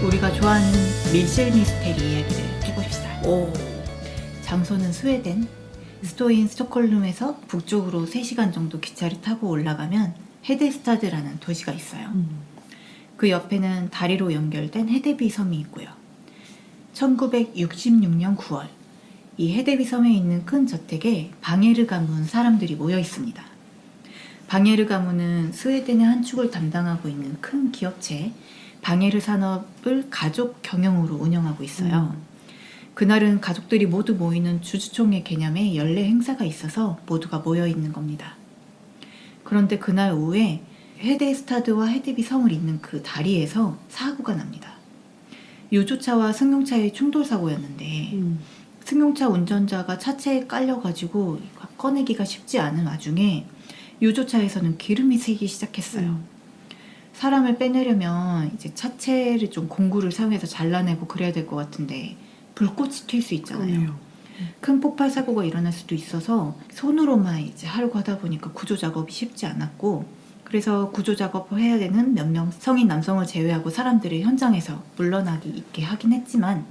우리가 좋아하는 밀실 미스테리 이야기를 해봅시다. 오. 장소는 스웨덴, 수도인 스톡홀름에서 북쪽으로 3시간 정도 기차를 타고 올라가면 헤데스타드라는 도시가 있어요. 그 옆에는 다리로 연결된 헤데비 섬이 있고요. 1966년 9월 이 헤데비 섬에 있는 큰 저택에 방에르 가문 사람들이 모여 있습니다. 방에르 가문은 스웨덴의 한 축을 담당하고 있는 큰 기업체 방에르 산업을 가족 경영으로 운영하고 있어요. 그날은 가족들이 모두 모이는 주주총회 개념의 연례 행사가 있어서 모두가 모여 있는 겁니다. 그런데 그날 오후에 헤데스타드와 헤데비 섬을 잇는 그 다리에서 사고가 납니다. 유조차와 승용차의 충돌 사고였는데 승용차 운전자가 차체에 깔려가지고 꺼내기가 쉽지 않은 와중에 유조차에서는 기름이 새기 시작했어요. 사람을 빼내려면 이제 차체를 좀 공구를 사용해서 잘라내고 그래야 될 것 같은데 불꽃이 튈 수 있잖아요. 큰 폭발 사고가 일어날 수도 있어서 손으로만 이제 하려고 하다 보니까 구조 작업이 쉽지 않았고, 그래서 구조 작업을 해야 되는 몇 명 성인 남성을 제외하고 사람들이 현장에서 물러나기 있게 하긴 했지만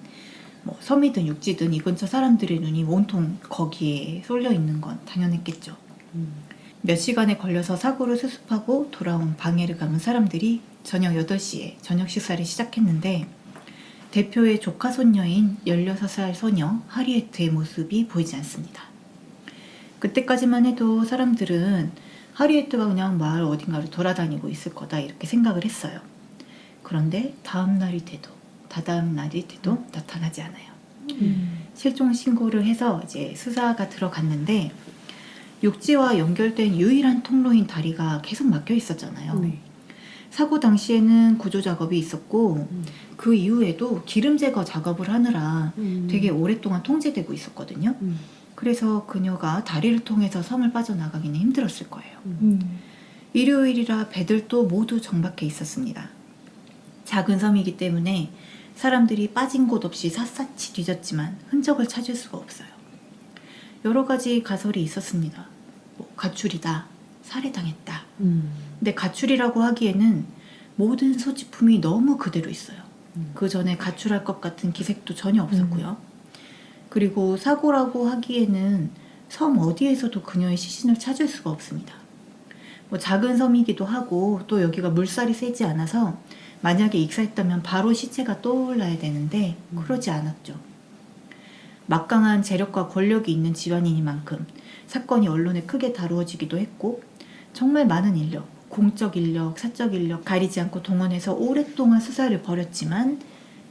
뭐 섬이든 육지든 이 근처 사람들의 눈이 온통 거기에 쏠려 있는 건 당연했겠죠. 몇 시간에 걸려서 사고를 수습하고 돌아온 방해를 감은 사람들이 저녁 8시에 저녁 식사를 시작했는데 대표의 조카 손녀인 16살 소녀 하리에트의 모습이 보이지 않습니다. 그때까지만 해도 사람들은 하리에트가 그냥 마을 어딘가를 돌아다니고 있을 거다 이렇게 생각을 했어요. 그런데 다음 날이 돼도 다다음 날이 돼도 나타나지 않아요. 실종 신고를 해서 이제 수사가 들어갔는데 육지와 연결된 유일한 통로인 다리가 계속 막혀 있었잖아요. 네. 사고 당시에는 구조 작업이 있었고 그 이후에도 기름 제거 작업을 하느라 되게 오랫동안 통제되고 있었거든요. 그래서 그녀가 다리를 통해서 섬을 빠져나가기는 힘들었을 거예요. 일요일이라 배들도 모두 정박해 있었습니다. 작은 섬이기 때문에 사람들이 빠진 곳 없이 샅샅이 뒤졌지만 흔적을 찾을 수가 없어요. 여러 가지 가설이 있었습니다. 뭐 가출이다, 살해당했다. 근데 가출이라고 하기에는 모든 소지품이 너무 그대로 있어요. 그 전에 가출할 것 같은 기색도 전혀 없었고요. 그리고 사고라고 하기에는 섬 어디에서도 그녀의 시신을 찾을 수가 없습니다. 뭐 작은 섬이기도 하고 또 여기가 물살이 세지 않아서 만약에 익사했다면 바로 시체가 떠올라야 되는데 그러지 않았죠. 막강한 재력과 권력이 있는 집안이니만큼 사건이 언론에 크게 다루어지기도 했고 정말 많은 인력, 공적 인력, 사적 인력 가리지 않고 동원해서 오랫동안 수사를 벌였지만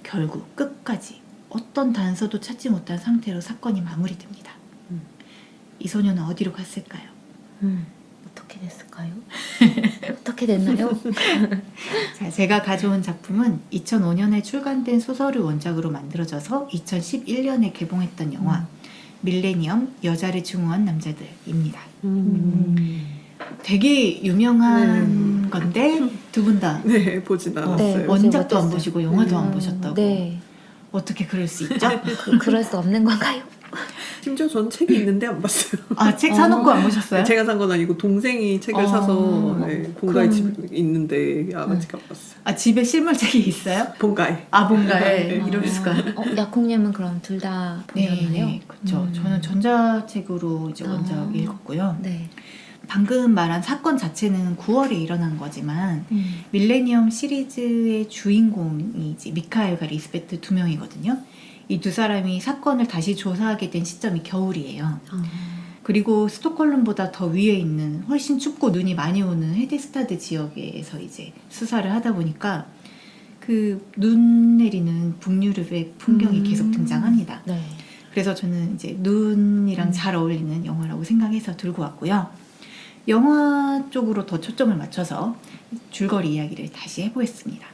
결국 끝까지 어떤 단서도 찾지 못한 상태로 사건이 마무리됩니다. 이 소녀는 어디로 갔을까요? 어떻게 됐을까요? 어떻게 됐나요? 자, 제가 가져온 작품은 2005년에 출간된 소설을 원작으로 만들어져서 2011년에 개봉했던 영화 밀레니엄 여자를 증오한 남자들입니다. 되게 유명한 건데 두 분 다 네, 보진 않았어요. 네. 원작도 안 어땠어요? 보시고 영화도 안 보셨다고. 네. 어떻게 그럴 수 있죠? 그럴 수 없는 건가요? 심지어 전 책이 있는데 안 봤어요. 아, 책 사놓고 안 보셨어요? 제가 산 건 아니고 동생이 책을 사서 네, 본가에 그럼- 집 있는데 아직 안 봤어요. 아, 집에 실물책이 있어요? 본가에. 아, 뭔가에 네. 이럴 수가. 약국님은 그럼 둘 다 보셨나요? 네, 그렇죠. 저는 전자책으로 이제 원작 읽었고요. 네. 방금 말한 사건 자체는 9월에 일어난 거지만 밀레니엄 시리즈의 주인공이 이제 미카엘과 리스베트 두 명이거든요. 이 두 사람이 사건을 다시 조사하게 된 시점이 겨울이에요. 그리고 스톡홀름보다 더 위에 있는 훨씬 춥고 눈이 많이 오는 헤데스타드 지역에서 이제 수사를 하다 보니까 그 눈 내리는 북유럽의 풍경이 계속 등장합니다. 네. 그래서 저는 이제 눈이랑 잘 어울리는 영화라고 생각해서 들고 왔고요. 영화 쪽으로 더 초점을 맞춰서 줄거리 이야기를 다시 해보겠습니다.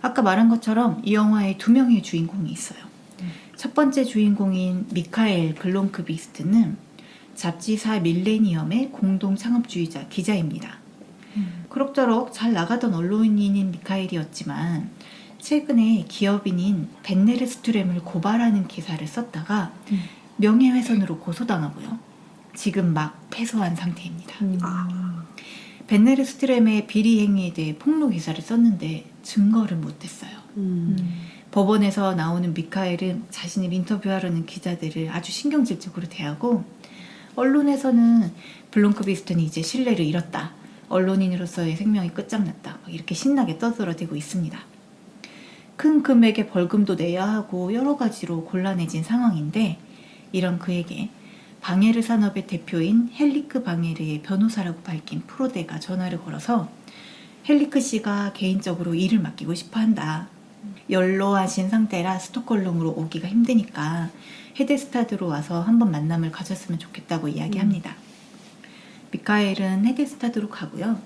아까 말한 것처럼 이 영화에 2명의 주인공이 있어요. 첫 번째 주인공인 미카엘 블롬크비스트는 잡지사 밀레니엄의 공동 창업주의자 기자입니다. 그럭저럭 잘 나가던 언론인인 미카엘이었지만 최근에 기업인인 벤네르스트렘을 고발하는 기사를 썼다가 명예훼손으로 고소당하고요. 지금 막 패소한 상태입니다. 벤네르스트렘의 비리 행위에 대해 폭로 기사를 썼는데 증거를 못했어요. 법원에서 나오는 미카엘은 자신을 인터뷰하려는 기자들을 아주 신경질적으로 대하고, 언론에서는 블롬크비스트는 이제 신뢰를 잃었다, 언론인으로서의 생명이 끝장났다, 막 이렇게 신나게 떠들어대고 있습니다. 큰 금액의 벌금도 내야 하고 여러 가지로 곤란해진 상황인데, 이런 그에게 방에르 산업의 대표인 헬리크 방에르의 변호사라고 밝힌 프로데가 전화를 걸어서 헬리크 씨가 개인적으로 일을 맡기고 싶어 한다. 연로하신 상태라 스톡홀름으로 오기가 힘드니까 헤데스타드로 와서 한번 만남을 가졌으면 좋겠다고 이야기합니다. 미카엘은 헤데스타드로 가고요.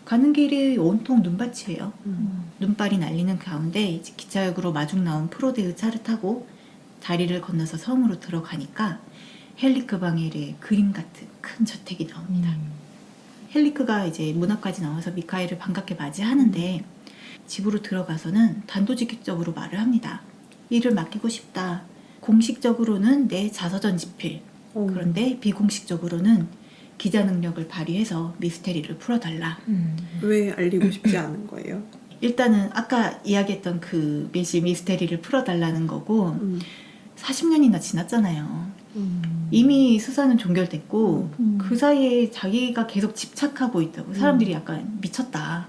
가는 길이 온통 눈밭이에요. 눈발이 날리는 가운데 이제 기차역으로 마중 나온 프로데의 차를 타고 다리를 건너서 섬으로 들어가니까 헬리크 방에르의 그림 같은 큰 저택이 나옵니다. 헬리크가 이제 문 앞까지 나와서 미카엘을 반갑게 맞이하는데, 집으로 들어가서는 단도직입적으로 말을 합니다. 일을 맡기고 싶다. 공식적으로는 내 자서전 집필, 그런데 비공식적으로는 기자 능력을 발휘해서 미스테리를 풀어달라. 왜 알리고 싶지 않은 거예요? 일단은 아까 이야기했던 그 밀실 미스테리를 풀어달라는 거고, 40년이나 지났잖아요. 이미 수사는 종결됐고 그 사이에 자기가 계속 집착하고 있다고, 사람들이 약간 미쳤다,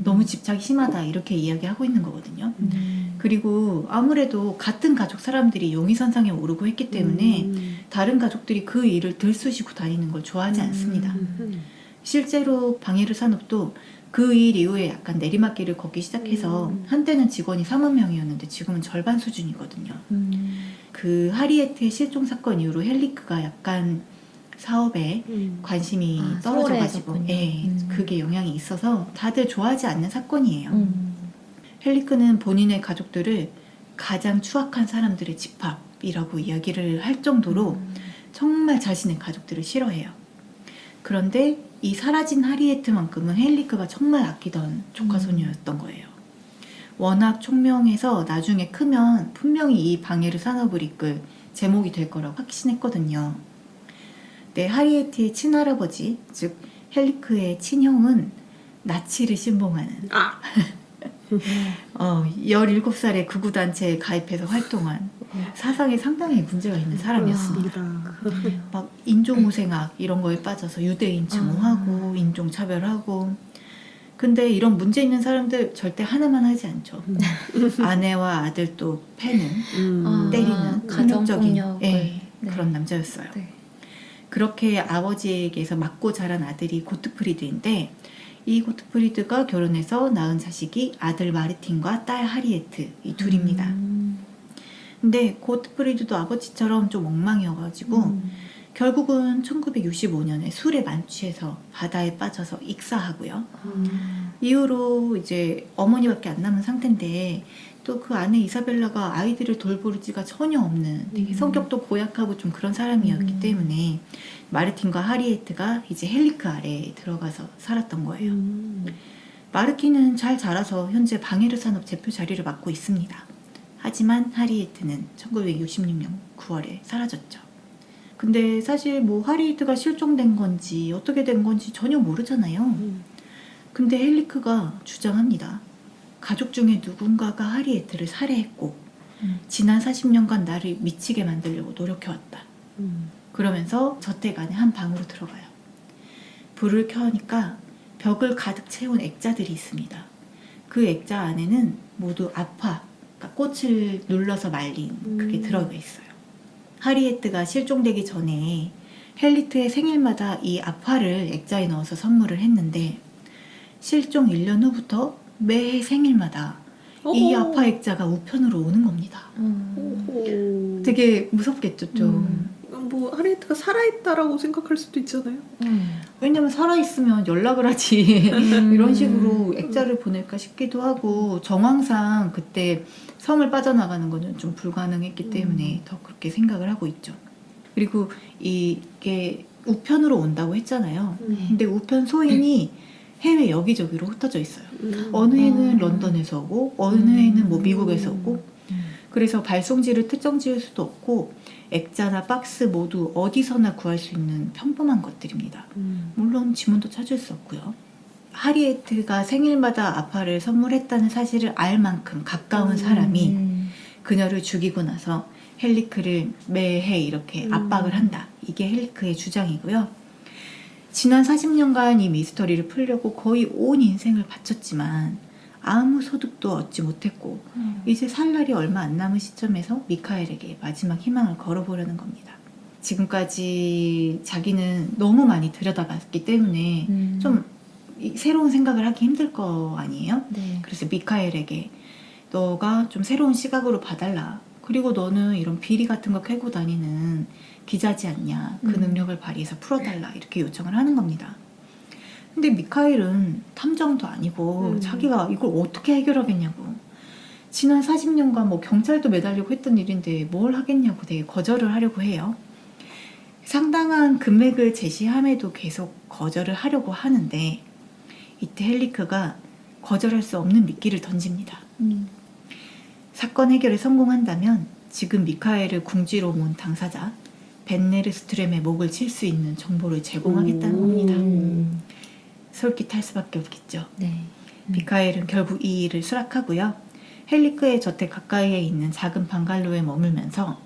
너무 집착이 심하다, 이렇게 이야기하고 있는 거거든요. 그리고 아무래도 같은 가족 사람들이 용의선상에 오르고 했기 때문에 다른 가족들이 그 일을 들쑤시고 다니는 걸 좋아하지 않습니다. 실제로 방에르 산업도 그 일 이후에 약간 내리막길을 걷기 시작해서 한때는 직원이 3만 명이었는데 지금은 절반 수준이거든요. 그 하리에트의 실종 사건 이후로 헬리크가 약간 사업에 관심이 떨어져가지고, 소홀해졌군요. 예, 그게 영향이 있어서 다들 좋아하지 않는 사건이에요. 헬리크는 본인의 가족들을 가장 추악한 사람들의 집합이라고 이야기를 할 정도로 정말 자신의 가족들을 싫어해요. 그런데 이 사라진 하리에트만큼은 헬리크가 정말 아끼던 조카소녀였던 거예요. 워낙 총명해서 나중에 크면 분명히 이 방에르 산업을 이끌 제목이 될 거라고 확신했거든요. 네, 하리에트의 친할아버지, 즉 헬리크의 친형은 나치를 신봉하는 17살에 극우단체에 가입해서 활동한 사상에 상당히 문제가 있는 사람이었습니다. 막 인종우생학 이런 거에 빠져서 유대인 증오하고 인종차별하고, 근데 이런 문제 있는 사람들 절대 하나만 하지 않죠. 아내와 아들도 패는, 때리는 폭력적인 그런 남자였어요. 네. 그렇게 아버지에게서 맞고 자란 아들이 고트프리드인데, 이 고트프리드가 결혼해서 낳은 자식이 아들 마르틴과 딸 하리에트, 이 둘입니다. 근데 고트프리드도 아버지처럼 좀 엉망이어가지고 결국은 1965년에 술에 만취해서 바다에 빠져서 익사하고요. 이후로 이제 어머니밖에 안 남은 상태인데, 또 그 아내 이사벨라가 아이들을 돌보지가 전혀 없는, 되게 성격도 고약하고 좀 그런 사람이었기 때문에 마르틴과 하리에트가 이제 헬리크 아래에 들어가서 살았던 거예요. 마르틴은 잘 자라서 현재 방에르 산업 대표 자리를 맡고 있습니다. 하지만 하리에트는 1966년 9월에 사라졌죠. 근데 사실 뭐 하리에트가 실종된 건지 어떻게 된 건지 전혀 모르잖아요. 근데 헬리크가 주장합니다. 가족 중에 누군가가 하리에트를 살해했고 지난 40년간 나를 미치게 만들려고 노력해왔다. 그러면서 저택 안에 한 방으로 들어가요. 불을 켜니까 벽을 가득 채운 액자들이 있습니다. 그 액자 안에는 모두 아파, 그러니까 꽃을 눌러서 말린 그게 들어가 있어요. 하리에트가 실종되기 전에 헬리트의 생일마다 이 아파를 액자에 넣어서 선물을 했는데, 실종 1년 후부터 매해 생일마다 이 아파 액자가 우편으로 오는 겁니다. 되게 무섭겠죠, 좀. 뭐 하리에트가 살아있다라고 생각할 수도 있잖아요. 왜냐면 살아있으면 연락을 하지 이런 식으로 액자를 보낼까 싶기도 하고, 정황상 그때 섬을 빠져나가는 거는 좀 불가능했기 때문에 더 그렇게 생각을 하고 있죠. 그리고 이게 우편으로 온다고 했잖아요. 근데 우편 소인이 해외 여기저기로 흩어져 있어요. 어느 해는 런던에서 오고 어느 해는 뭐 미국에서 오고, 그래서 발송지를 특정 지을 수도 없고 액자나 박스 모두 어디서나 구할 수 있는 평범한 것들입니다. 물론 지문도 찾을 수 없고요. 하리에트가 생일마다 아빠를 선물했다는 사실을 알 만큼 가까운 사람이 그녀를 죽이고 나서 헬리크를 매해 이렇게 압박을 한다. 이게 헬리크의 주장이고요. 지난 40년간 이 미스터리를 풀려고 거의 온 인생을 바쳤지만 아무 소득도 얻지 못했고 이제 살 날이 얼마 안 남은 시점에서 미카엘에게 마지막 희망을 걸어보려는 겁니다. 지금까지 자기는 너무 많이 들여다봤기 때문에 좀 새로운 생각을 하기 힘들 거 아니에요? 네. 그래서 미카엘에게 너가 좀 새로운 시각으로 봐달라. 그리고 너는 이런 비리 같은 거 캐고 다니는 기자지 않냐. 그 능력을 발휘해서 풀어달라. 이렇게 요청을 하는 겁니다. 근데 미카엘은 탐정도 아니고 자기가 이걸 어떻게 해결하겠냐고. 지난 40년간 뭐 경찰도 매달리고 했던 일인데 뭘 하겠냐고 되게 거절을 하려고 해요. 상당한 금액을 제시함에도 계속 거절을 하려고 하는데 이때 헬리크가 거절할 수 없는 미끼를 던집니다. 사건 해결에 성공한다면 지금 미카엘을 궁지로 모은 당사자 벤네르스트렘의 목을 칠 수 있는 정보를 제공하겠다는 겁니다. 솔깃할 수밖에 없겠죠. 네. 미카엘은 결국 이 일을 수락하고요. 헬리크의 저택 가까이에 있는 작은 방갈로에 머물면서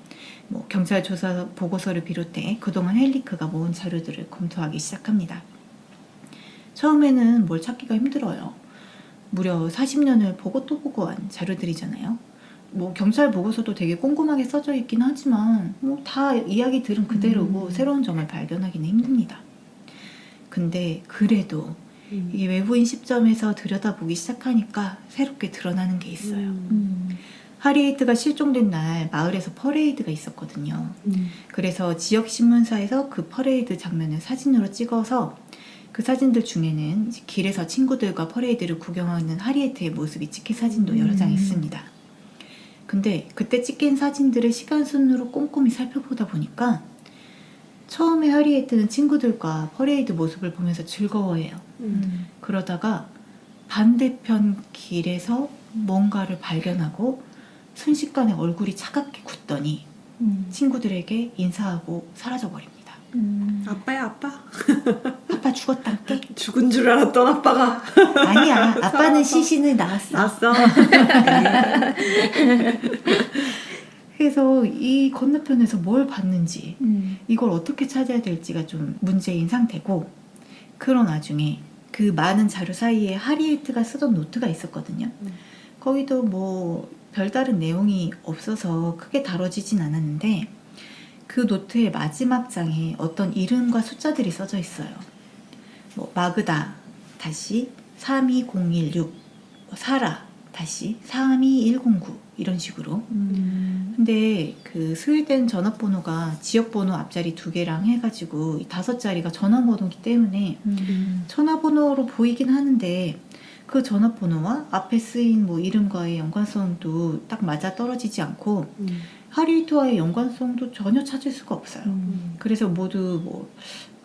뭐 경찰 조사 보고서를 비롯해 그동안 헬리크가 모은 자료들을 검토하기 시작합니다. 처음에는 뭘 찾기가 힘들어요. 무려 40년을 보고 또 보고 한 자료들이잖아요. 뭐 경찰 보고서도 되게 꼼꼼하게 써져 있긴 하지만 뭐 다 이야기들은 그대로고 새로운 점을 발견하기는 힘듭니다. 근데 그래도 이게 외부인 시점에서 들여다보기 시작하니까 새롭게 드러나는 게 있어요. 하리에이트가 실종된 날 마을에서 퍼레이드가 있었거든요. 그래서 지역 신문사에서 그 퍼레이드 장면을 사진으로 찍어서 그 사진들 중에는 길에서 친구들과 퍼레이드를 구경하는 하리에트의 모습이 찍힌 사진도 여러 장 있습니다. 근데 그때 찍힌 사진들을 시간순으로 꼼꼼히 살펴보다 보니까 처음에 하리에트는 친구들과 퍼레이드 모습을 보면서 즐거워해요. 그러다가 반대편 길에서 뭔가를 발견하고 순식간에 얼굴이 차갑게 굳더니 친구들에게 인사하고 사라져버립니다. 아빠야 아빠. 아빠 죽었단께? 죽은 줄 알았던 아빠가 아니야. 아빠는 시신을 낳았어. 났어. 그래서 이 건너편에서 뭘 봤는지 이걸 어떻게 찾아야 될지가 좀 문제인 상태고 그런 와중에 그 많은 자료 사이에 하리에트가 쓰던 노트가 있었거든요. 거기도 뭐 별다른 내용이 없어서 크게 다뤄지진 않았는데 그 노트의 마지막 장에 어떤 이름과 숫자들이 써져 있어요. 뭐 마그다 다시 32016 사라 다시 32109 이런 식으로. 근데 그 스웨덴 전화번호가 지역번호 앞자리 2개랑 해가지고 5자리가 전화번호이기 때문에 전화번호로 보이긴 하는데 그 전화번호와 앞에 쓰인 뭐 이름과의 연관성도 딱 맞아 떨어지지 않고 하리에이트와의 연관성도 전혀 찾을 수가 없어요. 그래서 모두 뭐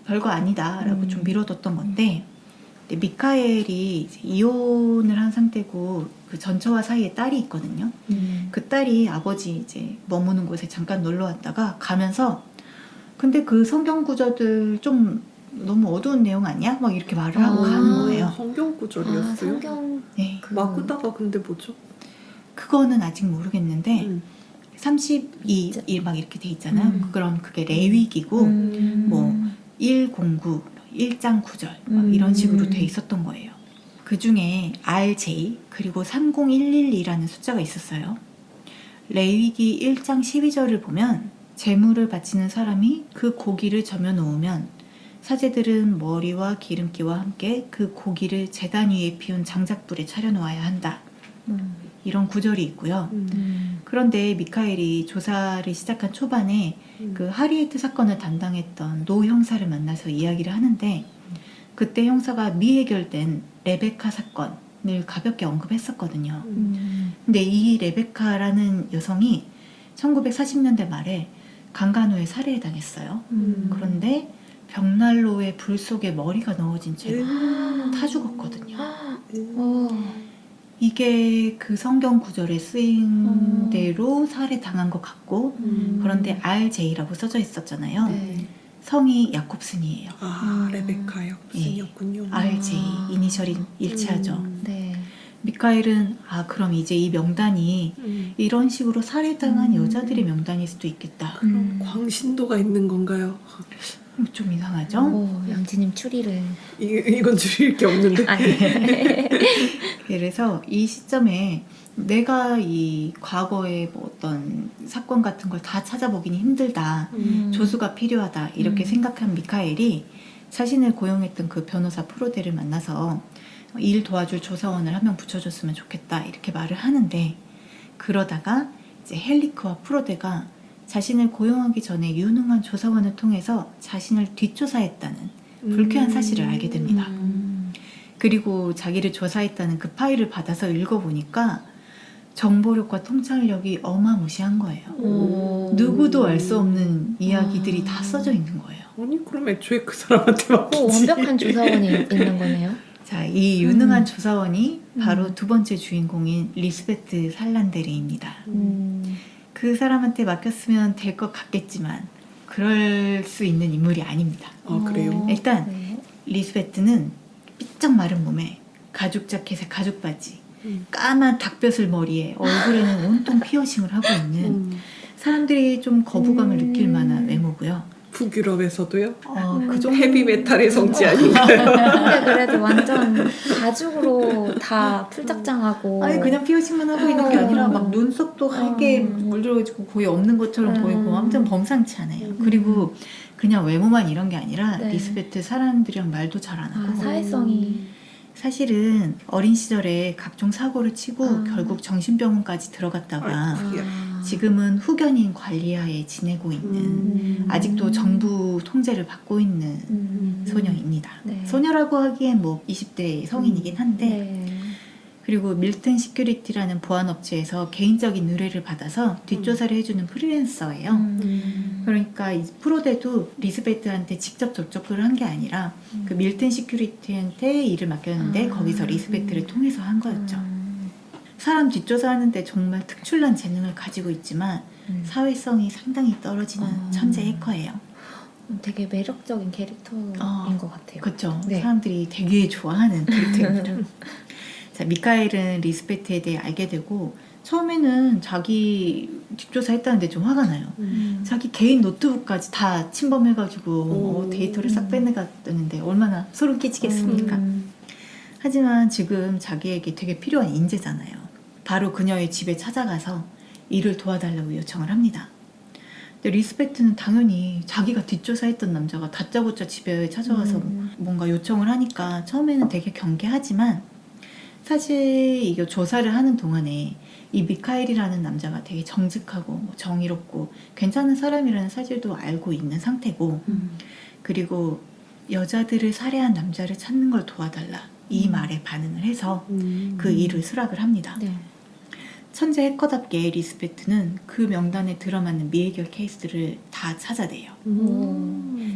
별거 아니다라고 좀 미뤄뒀던 건데 미카엘이 이제 이혼을 한 상태고 그 전처와 사이에 딸이 있거든요. 그 딸이 아버지 이제 머무는 곳에 잠깐 놀러 왔다가 가면서 근데 그 성경 구절들 좀 너무 어두운 내용 아니야? 막 이렇게 말을 하고 가는 거예요. 성경 구절이었어요. 성경 네. 마구다가 근데 뭐죠? 그거는 아직 모르겠는데 32일 막 이렇게 돼 있잖아요. 그럼 그게 레위기고 뭐 109, 1장 9절 막 이런 식으로 돼 있었던 거예요. 그 중에 RJ 그리고 30112라는 숫자가 있었어요. 레위기 1장 12절을 보면 제물을 바치는 사람이 그 고기를 점여 놓으면 사제들은 머리와 기름기와 함께 그 고기를 제단 위에 피운 장작불에 차려 놓아야 한다. 이런 구절이 있고요. 그런데 미카엘이 조사를 시작한 초반에 그 하리에트 사건을 담당했던 노 형사를 만나서 이야기를 하는데 그때 형사가 미해결된 레베카 사건을 가볍게 언급했었거든요. 근데 이 레베카라는 여성이 1940년대 말에 강간후에 살해당했어요. 그런데 벽난로에 불 속에 머리가 넣어진 채로 타 죽었거든요. 이게 그 성경 구절에 쓰인 대로 살해당한 것 같고 그런데 RJ라고 써져 있었잖아요. 네. 성이 야콥슨이에요. 레베카 역순이었군요. RJ 이니셜이 일치하죠. 네. 미카엘은 그럼 이제 이 명단이 이런 식으로 살해당한 여자들의 명단일 수도 있겠다. 그럼 광신도가 있는 건가요? 좀 이상하죠? 양지님 추리를. 이건 줄일 게 없는데. 아니. 그래서 이 시점에 내가 이 과거의 뭐 어떤 사건 같은 걸 다 찾아보기는 힘들다. 조수가 필요하다. 이렇게 생각한 미카엘이 자신을 고용했던 그 변호사 프로데를 만나서 일 도와줄 조사원을 한 명 붙여줬으면 좋겠다. 이렇게 말을 하는데 그러다가 이제 헬리크와 프로데가 자신을 고용하기 전에 유능한 조사원을 통해서 자신을 뒷조사했다는 불쾌한 사실을 알게 됩니다. 그리고 자기를 조사했다는 그 파일을 받아서 읽어보니까 정보력과 통찰력이 어마무시한 거예요. 누구도 알 수 없는 이야기들이 다 써져 있는 거예요. 아니 그럼 애초에 그 사람한테 맡기지. 완벽한 조사원이 있는 거네요. 자, 이 유능한 조사원이 바로 두 번째 주인공인 리스베트 살란데르입니다. 그 사람한테 맡겼으면 될 것 같겠지만 그럴 수 있는 인물이 아닙니다. 그래요? 일단 네. 리스베트는 삐쩍 마른 몸에 가죽 자켓에 가죽 바지, 까만 닭벼슬 머리에 얼굴에는 온통 피어싱을 하고 있는 사람들이 좀 거부감을 느낄 만한 외모고요. 북유럽에서도요? 그 정도 헤비메탈의 성지 아닌가요? 근데 그래도 완전 가죽으로 다 풀작장하고. 아니 그냥 피어싱만 하고 있는 게 아니라 막 눈썹도 하게 물들어가지고 거의 없는 것처럼 보이고 아무튼 범상치 않아요. 그리고 그냥 외모만 이런 게 아니라 네. 리스베트 사람들이랑 말도 잘 안 하고 사회성이. 사실은 어린 시절에 각종 사고를 치고 결국 정신병원까지 들어갔다가 지금은 후견인 관리하에 지내고 있는 아직도 정부 통제를 받고 있는 소녀입니다. 네. 소녀라고 하기엔 뭐 20대 성인이긴 한데 네. 그리고 밀튼 시큐리티라는 보안업체에서 개인적인 의뢰를 받아서 뒷조사를 해주는 프리랜서예요. 그러니까 이 프로데도 리스베트한테 직접 접촉을 한 게 아니라 그 밀튼 시큐리티한테 일을 맡겼는데 거기서 리스베트를 통해서 한 거였죠. 사람 뒷조사하는데 정말 특출난 재능을 가지고 있지만 사회성이 상당히 떨어지는 천재 해커예요. 되게 매력적인 캐릭터인 것 같아요. 그렇죠. 네. 사람들이 되게 좋아하는 캐릭터입니다. 자, 미카엘은 리스베트에 대해 알게 되고 처음에는 자기 뒷조사했다는데 좀 화가 나요. 자기 개인 노트북까지 다 침범해가지고 데이터를 싹 빼내갔다는데 얼마나 소름 끼치겠습니까? 하지만 지금 자기에게 되게 필요한 인재잖아요. 바로 그녀의 집에 찾아가서 일을 도와달라고 요청을 합니다. 근데 리스베트는 당연히 자기가 뒷조사했던 남자가 다짜고짜 집에 찾아와서 뭔가 요청을 하니까 처음에는 되게 경계하지만 사실 이거 조사를 하는 동안에 이 미카엘이라는 남자가 되게 정직하고 뭐 정의롭고 괜찮은 사람이라는 사실도 알고 있는 상태고 그리고 여자들을 살해한 남자를 찾는 걸 도와달라 이 말에 반응을 해서 그 일을 수락을 합니다. 네. 천재 해커답게 리스베트는 그 명단에 들어맞는 미해결 케이스들을 다 찾아내요.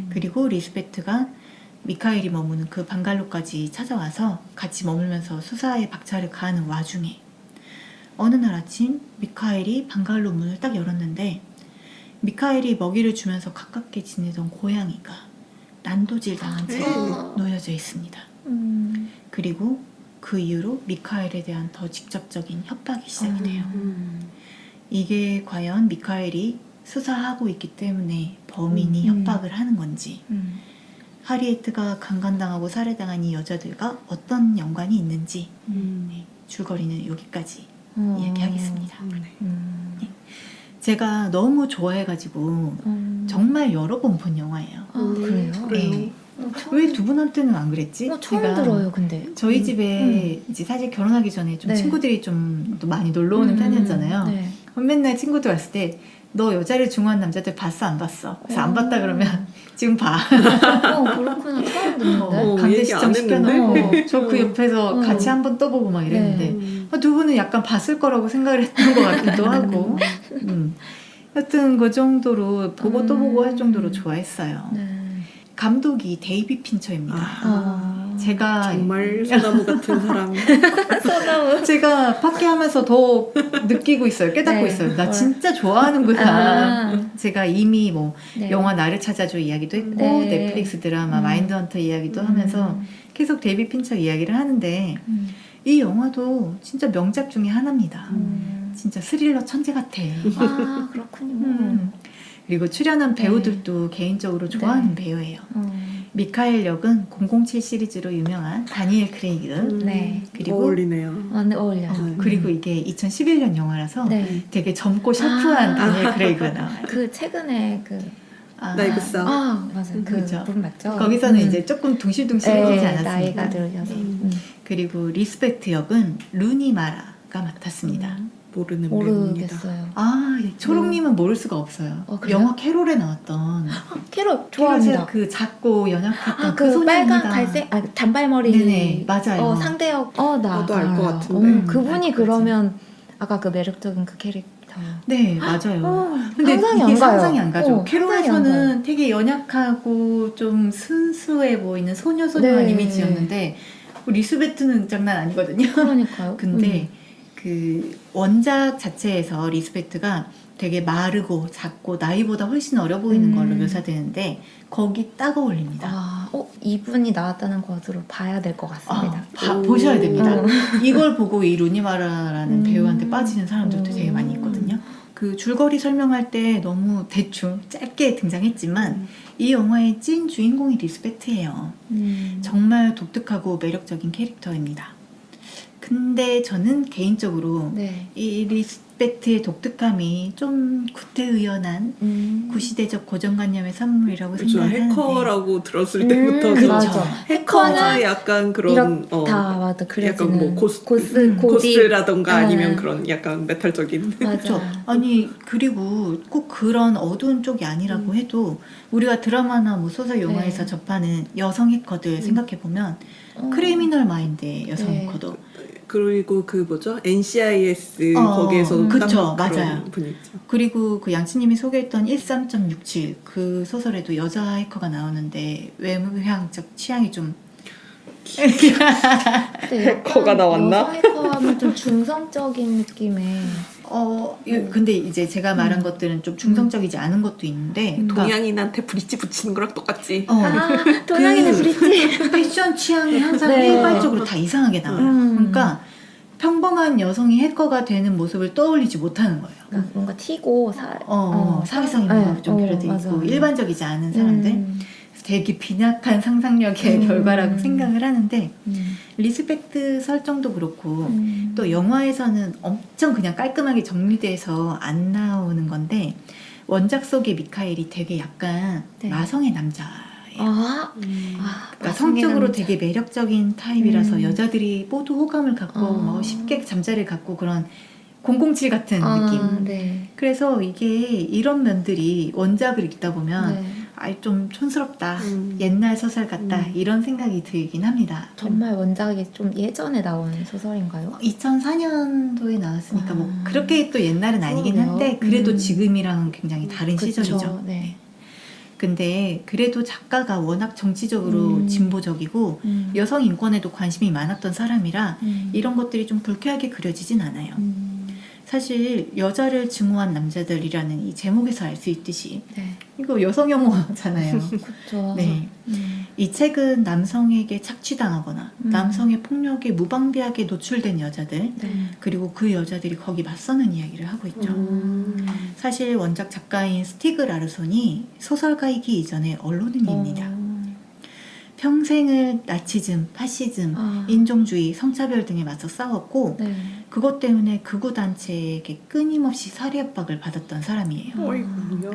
그리고 리스베트가 미카엘이 머무는 그 방갈로까지 찾아와서 같이 머물면서 수사에 박차를 가하는 와중에 어느 날 아침 미카엘이 방갈로 문을 딱 열었는데 미카엘이 먹이를 주면서 가깝게 지내던 고양이가 난도질 당한 채 놓여져 있습니다. 그리고 그 이후로 미카엘에 대한 더 직접적인 협박이 시작이 돼요. 이게 과연 미카엘이 수사하고 있기 때문에 범인이 협박을 하는 건지 하리에트가 강간당하고 살해당한 이 여자들과 어떤 연관이 있는지 네, 줄거리는 여기까지 이야기하겠습니다. 네. 제가 너무 좋아해가지고 정말 여러 번 본 영화예요. 그래요? 네. 왜 두 분한테는 안 그랬지? 처음 제가 들어요, 근데. 저희 집에 이제 사실 결혼하기 전에 좀 네. 친구들이 좀 또 많이 놀러 오는 편이었잖아요. 네. 그럼 맨날 친구들 왔을 때 너 여자를 중화한 남자들 봤어 안 봤어? 그래서 안 봤다 그러면 지금 봐. 그렇구나. 처음 듣는데. 강제 얘기 안 시청 시켜놓고 저 그 옆에서 어. 같이 한번 떠보고 막 이랬는데 네. 두 분은 약간 봤을 거라고 생각을 했던 것 같기도 하고 하여튼 그 정도로 보고 또 보고 할 정도로 좋아했어요. 네. 감독이 데이비 핀처입니다. 제가 정말 소나무 같은 사람. 소나무. 제가 팟캐하면서 더 느끼고 있어요. 깨닫고 네. 있어요. 나 진짜 좋아하는구나. 아. 제가 이미 뭐 네. 영화 나를 찾아줘 이야기도 했고 네. 넷플릭스 드라마 마인드헌터 이야기도 음. 하면서 계속 데이비 핀처 이야기를 하는데 음. 이 영화도 진짜 명작 중에 하나입니다. 음. 진짜 스릴러 천재 같아. 아 그렇군요. 그리고 출연한 배우들도 개인적으로 좋아하는 배우예요. 미카엘 역은 007 시리즈로 유명한 다니엘 크레이그. 네. 그리고 어울리네요. 네, 어울려요. 그리고 이게 2011년 영화라서 네. 되게 젊고 샤프한 아. 다니엘 크레이그가 나와요. 그 최근에 그 나이브 싸움. 맞아요. 그죠. 그분 맞죠? 거기서는 이제 조금 둥실둥실해지지 네, 않았습니까? 나이가 들어서. 그리고 리스펙트 역은 루니 마라가 맡았습니다. 모르는 배우입니다. 모르겠어요. 아, 초롱님은 모를 수가 없어요. 그래요? 영화 캐롤에 나왔던 캐롤 좋아합니다. 그 작고 연약했던 그 소년입니다. 빨간 갈색 단발머리. 네네, 맞아요. 상대역. 나도 알 것 알아요. 같은데. 그분이 알것 그러면 아까 그 매력적인 그 캐릭터. 네, 맞아요. 근데 상상이 이게 안 가요. 상상이 안 가죠. 상상이 안 캐롤에서는 되게 연약하고 좀 순수해 보이는 소녀소녀한 네. 이미지였는데 리스베트는 장난 아니거든요. 그러니까요. 근데 그 원작 자체에서 리스베트가 되게 마르고 작고 나이보다 훨씬 어려 보이는 걸로 묘사되는데 거기 딱 어울립니다. 이분이 나왔다는 것으로 봐야 될 것 같습니다. 보셔야 됩니다. 음. 이걸 보고 이 루니마라라는 배우한테 빠지는 사람들도 되게 많이 있거든요. 그 줄거리 설명할 때 너무 대충 짧게 등장했지만 이 영화의 찐 주인공이 리스베트예요. 정말 독특하고 매력적인 캐릭터입니다. 근데 저는 개인적으로 네. 이 리스베트의 독특함이 좀 구태의연한 구시대적 고정관념의 산물이라고 저 생각하는데 해커라고 들었을 때부터 그쵸. 맞아. 해커는 약간 그런 다 맞아. 그려지는 약간 뭐 고디. 고스라던가 네. 아니면 그런 약간 메탈적인 그렇죠. 아니 그리고 꼭 그런 어두운 쪽이 아니라고 해도 우리가 드라마나 뭐 소설 영화에서 네. 접하는 여성 해커들 생각해 보면 크리미널 마인드의 여성 네. 해커도 그리고 그 뭐죠? NCIS 거기에서 그쵸, 딱 그런 맞아요. 분이 있죠. 그리고 그 양치님이 소개했던 13.67 그 소설에도 여자 해커가 나오는데 외모향적 취향이 좀 해커가 나왔나? 여성 해커하면 좀 중성적인 느낌의. 근데 이제 제가 말한 것들은 좀 중성적이지 않은 것도 있는데 그러니까 동양인한테 브릿지 붙이는 거랑 똑같지. 동양인의 브릿지. 패션 취향이 항상 네. 일괄적으로 다 이상하게 나와요. 그러니까 평범한 여성이 해커가 되는 모습을 떠올리지 못하는 거예요. 그러니까 뭔가 튀고 사회성이 네. 좀 벼려져 맞아. 있고 일반적이지 않은 사람들. 되게 빈약한 상상력의 결과라고 생각을 하는데 리스펙트 설정도 그렇고 또 영화에서는 엄청 그냥 깔끔하게 정리돼서 안 나오는 건데 원작 속의 미카엘이 되게 약간 네. 마성의 남자예요. 그러니까 성적으로 되게 매력적인 타입이라서 여자들이 모두 호감을 갖고 뭐 쉽게 잠자리를 갖고 그런 007 같은 느낌. 네. 그래서 이게 이런 면들이 원작을 읽다 보면 네. 좀 촌스럽다, 옛날 소설 같다 이런 생각이 들긴 합니다. 정말 원작이 좀 예전에 나온 소설인가요? 2004년도에 나왔으니까 뭐 그렇게 또 옛날은 아니긴 그러네요. 한데 그래도 지금이랑은 굉장히 다른 그쵸. 시절이죠. 네. 근데 그래도 작가가 워낙 정치적으로 진보적이고 여성 인권에도 관심이 많았던 사람이라 이런 것들이 좀 불쾌하게 그려지진 않아요. 사실 여자를 증오한 남자들이라는 이 제목에서 알 수 있듯이 네. 이거 여성 혐오잖아요. 그렇죠. 네. 이 책은 남성에게 착취당하거나 남성의 폭력에 무방비하게 노출된 여자들 네. 그리고 그 여자들이 거기 맞서는 이야기를 하고 있죠. 사실 원작 작가인 스티그 라르손이 소설가이기 이전에 언론인입니다. 평생을 나치즘, 파시즘, 인종주의, 성차별 등에 맞서 싸웠고 네. 그것 때문에 극우 단체에게 끊임없이 살해 협박을 받았던 사람이에요. 어이구요.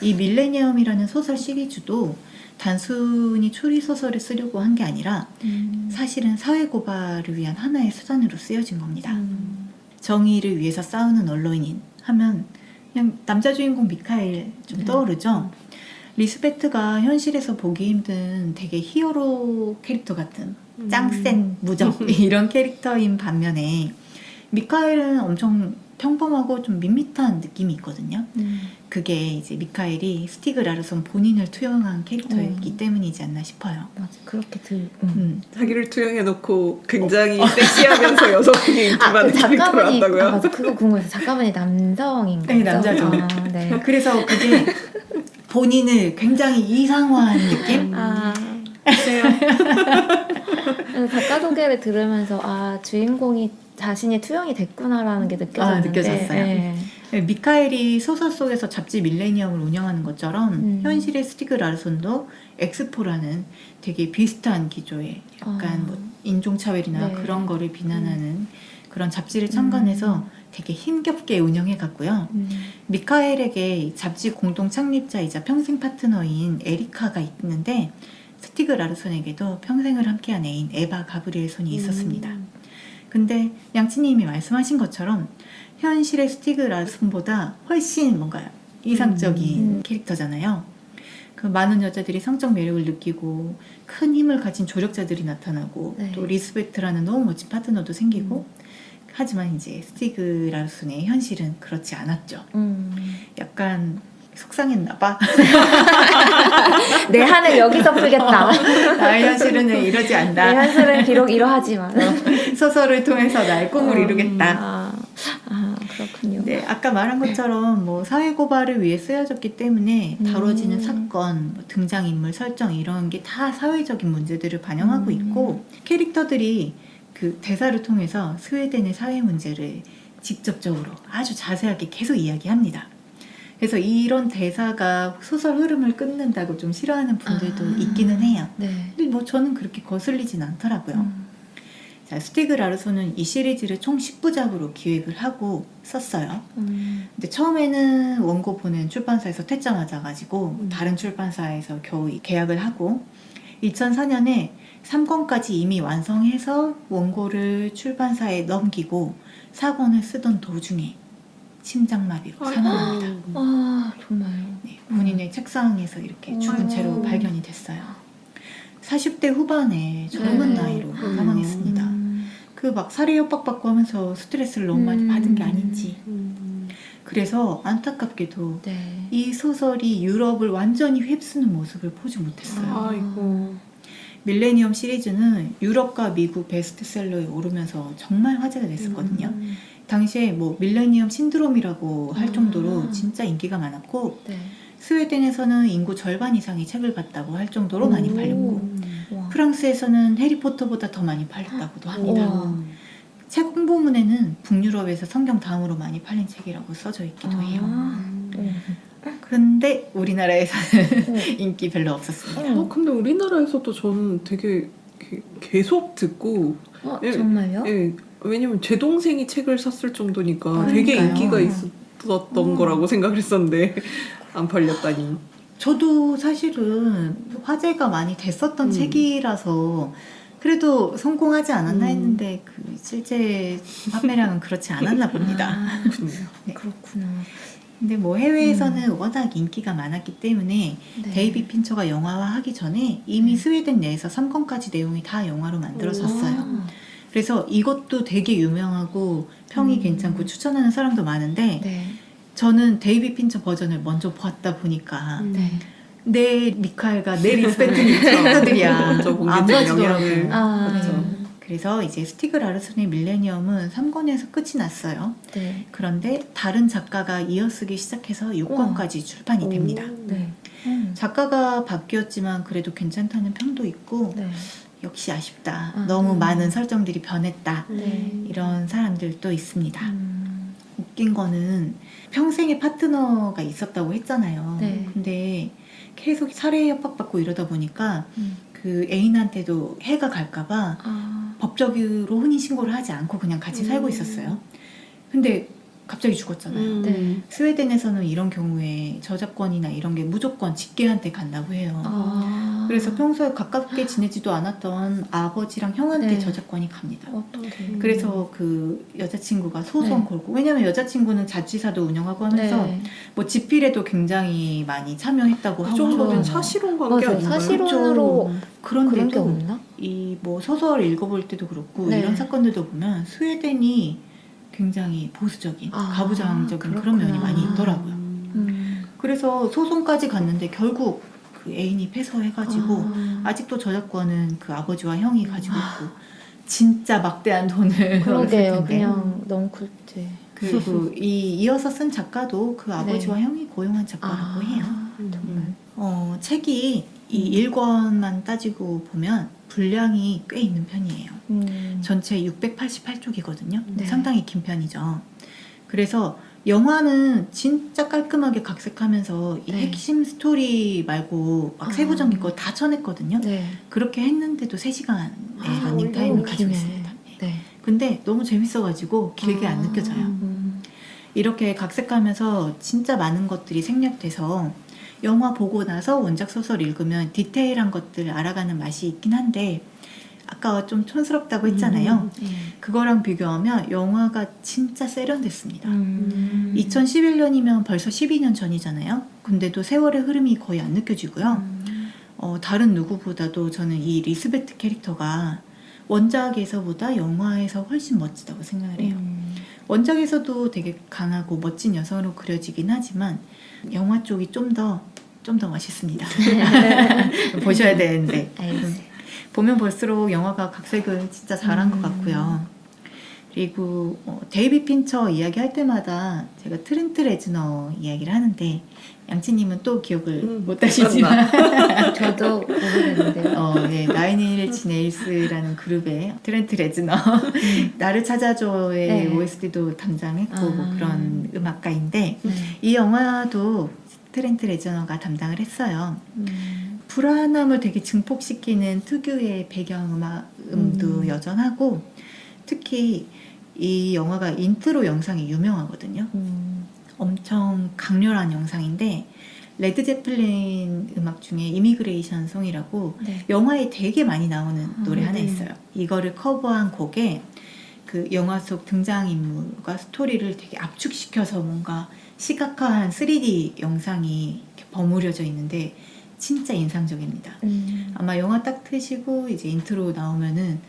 이 밀레니엄이라는 소설 시리즈도 단순히 추리소설을 쓰려고 한 게 아니라 사실은 사회고발을 위한 하나의 수단으로 쓰여진 겁니다. 정의를 위해서 싸우는 언론인 하면 그냥 남자 주인공 미카엘 좀 떠오르죠? 리스베트가 현실에서 보기 힘든 되게 히어로 캐릭터 같은 짱센 무적 이런 캐릭터인 반면에 미카엘은 엄청 평범하고 좀 밋밋한 느낌이 있거든요. 그게 이제 미카엘이 스티그 라르손 본인을 투영한 캐릭터이기 때문이지 않나 싶어요. 맞아. 그렇게 자기를 투영해놓고 굉장히 섹시하면서 여성분이 인기 많은 캐릭터를 작가분이 한다고요? 맞아. 그거 궁금해서 작가분이 남성인가요? 네, 남자죠. 네. 그래서 그게 본인을 굉장히 이상화한 느낌? 그래서 작가 소개를 들으면서 주인공이 자신이 투영이 됐구나라는 게 느껴졌는데 느껴졌어요. 네. 미카엘이 소설 속에서 잡지 밀레니엄을 운영하는 것처럼 현실의 스티그 라르손도 엑스포라는 되게 비슷한 기조의 약간 뭐 인종차별이나 네. 그런 거를 비난하는 그런 잡지를 창간해서 되게 힘겹게 운영해 갔고요. 미카엘에게 잡지 공동 창립자이자 평생 파트너인 에리카가 있는데 스티그 라르손에게도 평생을 함께한 애인 에바 가브리엘손이 있었습니다. 근데 양치님이 말씀하신 것처럼 현실의 스티그 라르손보다 훨씬 뭔가 이상적인 캐릭터잖아요. 그 많은 여자들이 성적 매력을 느끼고 큰 힘을 가진 조력자들이 나타나고 네. 또 리스베트라는 너무 멋진 파트너도 생기고 하지만 이제 스티그 라르손의 현실은 그렇지 않았죠. 약간 속상했나 봐. 내 한을 여기서 풀겠다. 나의 현실은 이러지 내 않다. 현실은 비록 이러하지만 소설을 통해서 나의 꿈을 이루겠다. 그렇군요. 네, 아까 말한 것처럼 뭐 사회 고발을 위해 쓰여졌기 때문에 다뤄지는 사건, 뭐 등장인물 설정 이런 게 다 사회적인 문제들을 반영하고 있고 캐릭터들이 그 대사를 통해서 스웨덴의 사회 문제를 직접적으로 아주 자세하게 계속 이야기합니다. 그래서 이런 대사가 소설 흐름을 끊는다고 좀 싫어하는 분들도 있기는 해요. 네. 근데 뭐 저는 그렇게 거슬리진 않더라고요. 자, 스티그 라르손은 이 시리즈를 총 10부작으로 기획을 하고 썼어요. 근데 처음에는 원고 보낸 출판사에서 퇴짜 맞아가지고 다른 출판사에서 겨우 계약을 하고 2004년에 3권까지 이미 완성해서 원고를 출판사에 넘기고 4권을 쓰던 도중에 심장마비로 사망합니다. 정말요? 네, 본인의 책상에서 이렇게 죽은 채로 발견이 됐어요. 40대 후반에 젊은 나이로 사망했습니다. 그 막 살해 협박받고 하면서 스트레스를 너무 많이 받은 게 아닌지. 그래서 안타깝게도 네. 이 소설이 유럽을 완전히 휩쓰는 모습을 보지 못했어요. 아이고. 밀레니엄 시리즈는 유럽과 미국 베스트셀러에 오르면서 정말 화제가 됐었거든요. 당시에 뭐 밀레니엄 신드롬이라고 할 정도로 진짜 인기가 많았고 네. 스웨덴에서는 인구 절반 이상이 책을 봤다고 할 정도로 많이 팔렸고 와. 프랑스에서는 해리포터보다 더 많이 팔렸다고도 합니다. 우와. 책 홍보문에는 북유럽에서 성경 다음으로 많이 팔린 책이라고 써져 있기도 해요. 근데 우리나라에서는 인기 별로 없었습니다. 근데 우리나라에서도 저는 되게 계속 듣고 정말요? 예, 왜냐면 제 동생이 책을 샀을 정도니까 그러니까요. 되게 인기가 있었던 거라고 생각을 했었는데 안 팔렸다니. 저도 사실은 화제가 많이 됐었던 책이라서 그래도 성공하지 않았나 했는데 그 실제 판매량은 그렇지 않았나 봅니다. 네. 그렇구나. 근데 뭐 해외에서는 워낙 인기가 많았기 때문에 네. 데이비 핀처가 영화화하기 전에 이미 스웨덴 내에서 3권까지 내용이 다 영화로 만들어졌어요. 그래서 이것도 되게 유명하고 평이 괜찮고 추천하는 사람도 많은데 네. 저는 데이비 핀처 버전을 먼저 봤다 보니까 네. 내 미카엘과 내 리스베트는 캐릭터들이야. 먼저 본게 안 좀 맞더라고요. 영향을. 그렇죠. 그래서 이제 스티그 라르손의 밀레니엄은 3권에서 끝이 났어요. 네. 그런데 다른 작가가 이어쓰기 시작해서 6권까지 출판이 됩니다. 네. 작가가 바뀌었지만 그래도 괜찮다는 평도 있고 네. 역시 아쉽다. 너무 많은 설정들이 변했다. 네. 이런 사람들도 있습니다. 웃긴 거는 평생의 파트너가 있었다고 했잖아요. 네. 근데 계속 살해 협박받고 이러다 보니까 그 애인한테도 해가 갈까봐 법적으로 혼인신고를 하지 않고 그냥 같이 살고 있었어요. 근데 갑자기 죽었잖아요. 네. 스웨덴에서는 이런 경우에 저작권이나 이런 게 무조건 직계한테 간다고 해요. 그래서 평소에 가깝게 지내지도 않았던 아버지랑 형한테 네. 저작권이 갑니다. 어떡해. 그래서 그 여자친구가 소송 네. 걸고, 왜냐면 여자친구는 자취사도 운영하고 하면서 네. 뭐 집필에도 굉장히 많이 참여했다고 그 하고 정도면 하죠. 사실혼 관계 맞아요. 아닌가요? 사실혼으로 그런 게 그런데도 없나? 이 뭐 소설 읽어볼 때도 그렇고 네. 이런 사건들도 보면 스웨덴이 굉장히 보수적인, 아, 가부장적인 그런 그렇구나. 면이 많이 있더라고요. 음. 그래서 소송까지 갔는데 결국 그 애인이 패소해가지고 아직도 저작권은 그 아버지와 형이 가지고 있고 진짜 막대한 돈을 얻을 그러게요. 텐데. 그냥 너무 굵지. 그리고 이어서 쓴 작가도 그 아버지와 네. 형이 고용한 작가라고 해요. 정말. 책이 이 1권만 따지고 보면 분량이 꽤 있는 편이에요. 전체 688쪽이거든요. 네. 상당히 긴 편이죠. 그래서 영화는 진짜 깔끔하게 각색하면서 이 네. 핵심 스토리 말고 막 세부적인 거 다 쳐냈거든요. 네. 그렇게 했는데도 3시간의 러닝 타임을 가지고 기네. 있습니다. 네. 근데 너무 재밌어가지고 길게 안 느껴져요. 이렇게 각색하면서 진짜 많은 것들이 생략돼서 영화 보고 나서 원작 소설 읽으면 디테일한 것들 알아가는 맛이 있긴 한데 아까 좀 촌스럽다고 했잖아요. 네. 그거랑 비교하면 영화가 진짜 세련됐습니다. 2011 2011년이면 벌써 12년 전이잖아요. 근데도 세월의 흐름이 거의 안 느껴지고요. 다른 누구보다도 저는 이 리스베트 캐릭터가 원작에서보다 영화에서 훨씬 멋지다고 생각을 해요. 원작에서도 되게 강하고 멋진 여성으로 그려지긴 하지만 영화 쪽이 좀 더 멋있습니다. 보셔야 되는데 보면 볼수록 영화가 각색을 진짜 잘한 것 같고요. 그리고 데이비 핀처 이야기할 때마다 제가 트렌트 레즈너 이야기를 하는데 양치님은 또 기억을 못 하시지만 저도 모르겠는데요. 네, 나인인일치 네일스라는 그룹의 트렌트 레즈너 나를 찾아줘의 네. OST도 담당했고 뭐 그런 음악가인데 네. 이 영화도 트렌트 레즈너가 담당을 했어요. 불안함을 되게 증폭시키는 특유의 배경음도 여전하고 특히 이 영화가 인트로 영상이 유명하거든요. 엄청 강렬한 영상인데 레드 제플린 음악 중에 이미그레이션 송이라고 네. 영화에 되게 많이 나오는 노래 하나 네. 있어요. 이거를 커버한 곡에 그 영화 속 등장인물과 스토리를 되게 압축시켜서 뭔가 시각화한 3D 영상이 이렇게 버무려져 있는데 진짜 인상적입니다. 아마 영화 딱 트시고 이제 인트로 나오면은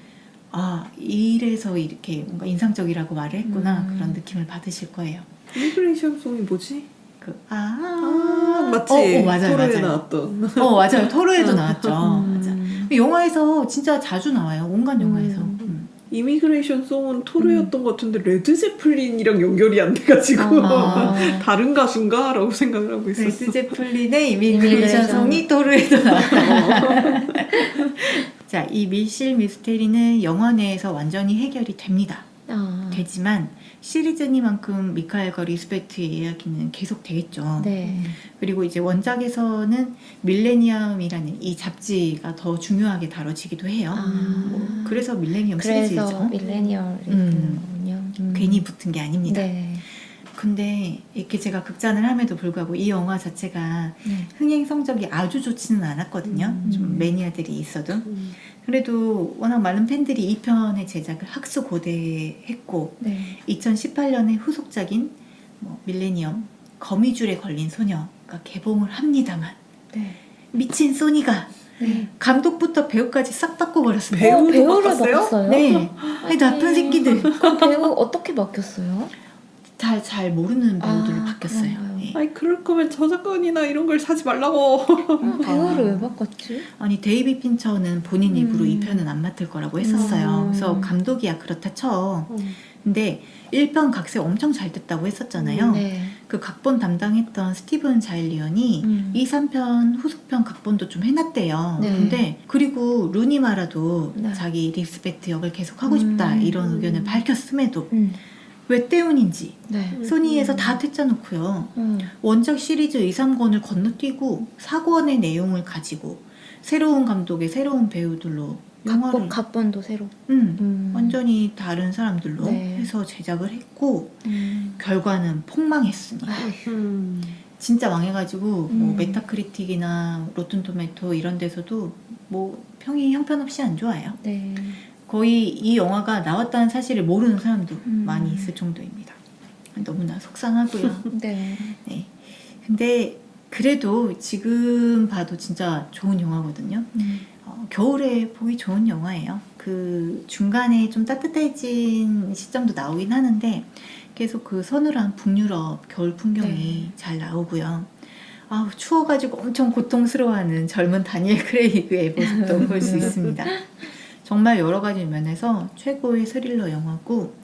아 이래서 이렇게 뭔가 인상적이라고 말을 했구나 그런 느낌을 받으실 거예요. 이미그레이션 송이 뭐지? 맞지. 맞지? 맞아요, 토르에 맞아요. 나왔던. 맞아요. 토르에도 나왔죠. 맞아. 영화에서 진짜 자주 나와요. 온갖 영화에서. 이미그레이션 송은 토르였던 것 같은데 레드 제플린이랑 연결이 안 돼가지고 다른 가수인가? 라고 생각을 하고 있었어. 레드 제플린의 이미그레이션 송이 토르에도 나왔다고. 자, 이 밀실 미스테리는 영화 내에서 완전히 해결이 됩니다. 되지만 시리즈니만큼 미카엘과 리스베트의 이야기는 계속 되겠죠. 네. 그리고 이제 원작에서는 밀레니엄이라는 이 잡지가 더 중요하게 다뤄지기도 해요. 그래서 밀레니엄 그래서 시리즈죠. 밀레니얼이 있는 거군요. 괜히 붙은 게 아닙니다. 네. 근데 이렇게 제가 극찬을 함에도 불구하고 이 영화 자체가 네. 흥행 성적이 아주 좋지는 않았거든요. 좀 매니아들이 있어도. 그래도 워낙 많은 팬들이 2편의 제작을 학수고대했고 네. 2018년에 후속작인 밀레니엄 거미줄에 걸린 소녀가 개봉을 합니다만 네. 미친 소니가 네. 감독부터 배우까지 싹 바꿔버렸습니다. 배우도 배우를 바꿨어요? 바꿨어요? 네, 아니, 나쁜 새끼들. 그럼 배우 어떻게 바뀌었어요? 잘 모르는 배우들로 바뀌었어요. 그런가요? 네. 아니 그럴 거면 저작권이나 이런 걸 사지 말라고. 배우를 왜 바꿨지? 아니 데이비 핀처는 본인 입으로 이 편은 안 맡을 거라고 했었어요. 그래서 감독이야 그렇다 쳐. 근데 1편 각색 엄청 잘 됐다고 했었잖아요. 네. 그 각본 담당했던 스티븐 자일리언이 2, 3편 후속편 각본도 좀 해놨대요. 네. 근데 그리고 루니 마라도 네. 자기 리스베트 역을 계속 하고 싶다 이런 의견을 밝혔음에도 왜 때문인지 네. 소니에서 다 퇴짜놓고요. 원작 시리즈 2, 3권을 건너뛰고 4권의 내용을 가지고 새로운 감독의 새로운 배우들로 영화를 각본도 새로. 완전히 다른 사람들로 네. 해서 제작을 했고 결과는 폭망했으니 진짜 망해가지고 뭐 메타크리틱이나 로튼토메토 이런 데서도 뭐 평이 형편없이 안 좋아요. 네. 거의 이 영화가 나왔다는 사실을 모르는 사람도 많이 있을 정도입니다. 너무나 속상하고요. 네. 네. 근데 그래도 지금 봐도 진짜 좋은 영화거든요. 겨울에 보기 좋은 영화예요. 그 중간에 좀 따뜻해진 시점도 나오긴 하는데 계속 그 서늘한 북유럽 겨울 풍경이 잘 나오고요. 아우, 추워가지고 엄청 고통스러워하는 젊은 다니엘 크레이그의 모습도 볼 수 있습니다. 정말 여러 가지 면에서 최고의 스릴러 영화고,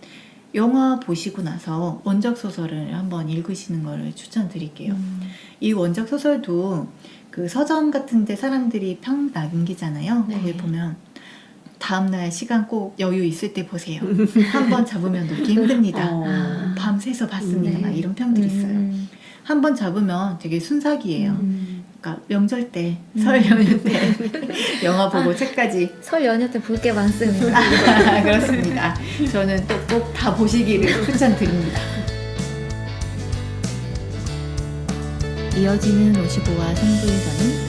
영화 보시고 나서 원작 소설을 한번 읽으시는 걸 추천드릴게요. 이 원작 소설도 그 서점 같은데 사람들이 평 남기잖아요. 네. 거기 보면 다음날 시간 꼭 여유 있을 때 보세요. 한번 잡으면 놓기 힘듭니다. 밤새서 봤습니다. 네. 막 이런 평들이 있어요. 한번 잡으면 되게 순삭이에요. 그러니까 명절 때, 설 연휴 때 영화 보고 책까지 설 연휴 때 볼 게 많습니다. 그렇습니다. 저는 또 꼭 다 보시기를 추천드립니다. 이어지는 55화 3부에서는